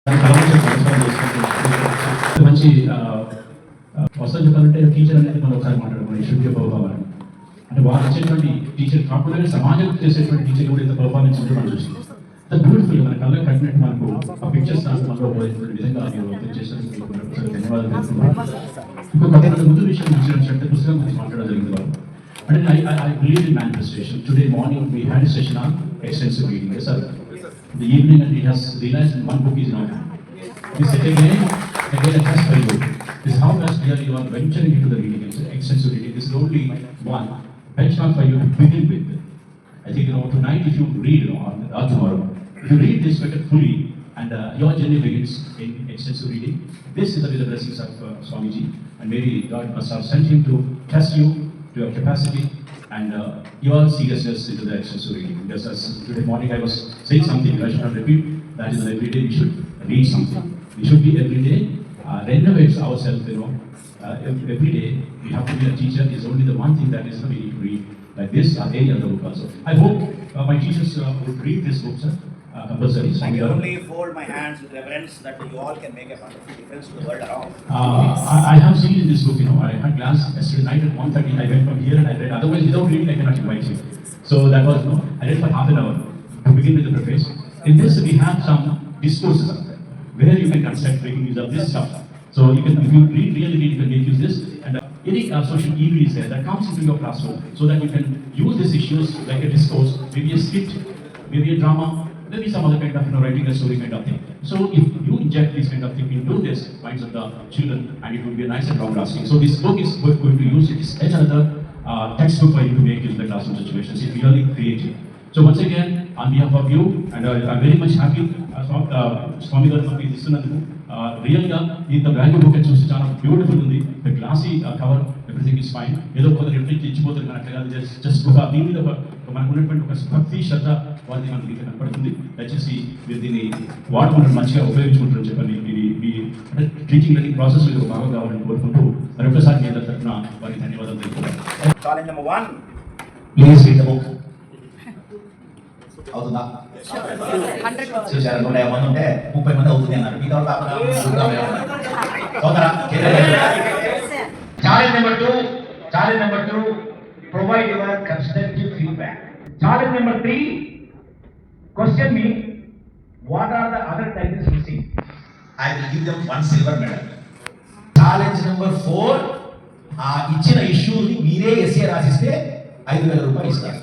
మంచి వస్తుంది చెప్పాలంటే టీచర్ అనేది మనం ఒకసారి మాట్లాడుకోవాలి షుడ్ పర్ఫార్మర్ అంటే వాళ్ళు వచ్చేటువంటి టీచర్ కాకుండా సమాజం చేసేటువంటి టీచర్ కూడా ఇంత పర్ఫార్మెన్స్ ఉంటే మనం చూస్తాం అంత బ్యూటిఫుల్ మన కళ్ళ కట్టినట్టు మనకు ఆ పిక్చర్స్ మనలో పోయేటువంటి విధంగా మీరు చేసినందుకు ధన్యవాదాలు తెలుపుతున్నాను. ఇంకొక ముందు విషయం అంటే పుస్తకం గురించి మాట్లాడడం జరిగింది వాళ్ళు అంటే I believe in manifestation. Today morning we had a session on extensive reading. Yes, sir. The evening and it has realized one book is not. We said again it has very good. This is how much really you are venturing into the reading, extensive reading. This is only one benchmark for you to begin with. I think tonight if you read or tomorrow, if you read this book fully and your journey begins in extensive reading. This is the blessings of Swamiji, and maybe God must have sent him to test you to your capacity and your seriousness into the extensive reading. Just as today morning I was saying something, I should not repeat. That is every day we should read something. We should be every day renovate ourselves. Every day we have to be a teacher. Is only the one thing that is we need to read like this or any other book also. I hope my teachers would read this book, sir. Compulsory. I can only fold my hands with reverence that you all can make a difference to the world around. I have seen in this book, I had class yesterday night at 1:30. I went from here and I read. Otherwise, without reading, I cannot invite you. So that was, I read for half an hour to begin with the preface. In this, we have some discourses up there where you can construct making use of this stuff. So you can, if you really read, you can make use this. And any social evil is there that comes into your classroom so that you can use these issues like a discourse, maybe a skit, maybe a drama. Maybe some other kind of writing a story kind of thing. So if you inject this kind of thing into this minds of the children, and it will be a nice and long lasting. So this book is going to use it is another textbook for you to make in the classroom situations. It's really creative. So once again, on behalf of you, and I'm very much happy. Swami garu maku istunanduku రియల్గా ఇంత value book చూసి చాలా beautiful ఉంది. The glossy cover everything is fine. ఏదో కొందరు ఎప్పటికీ ఇచ్చిపోతుంది మనకు కాదు. జస్ట్ ఒక దీని మీద మనకు ఉన్నటువంటి ఒక భక్తి శ్రద్ధ వాళ్ళది మనకి ఇక్కడ కనపడుతుంది. దయచేసి మీరు దీన్ని వాడుకుంటారు, మంచిగా ఉపయోగించుకుంటారని చెప్పండి. మీ అంటే టీచింగ్ లెర్నింగ్ ప్రాసెస్ మీరు బాగా కావాలని కోరుకుంటూ మరొకసారి మీ అందరి తరఫున వారికి ధన్యవాదాలు తెలుపుతున్నాను. Challenge number 1, please read the book. అవుతుందా? చూసారు 150 మంది ఉంటే 30 మంది అవుతుంది అన్నారు. మీ తర్వాత challenge number 2 provide your constructive feedback. Challenge number 3, question me what are the other titles missing. I will give them 1 silver medal. Challenge number 4, ఇచ్చిన ఇష్యూ ని మీరే ఎస్ఏ రాసిస్తే 5,000 రూపాయలు ఇస్తారు.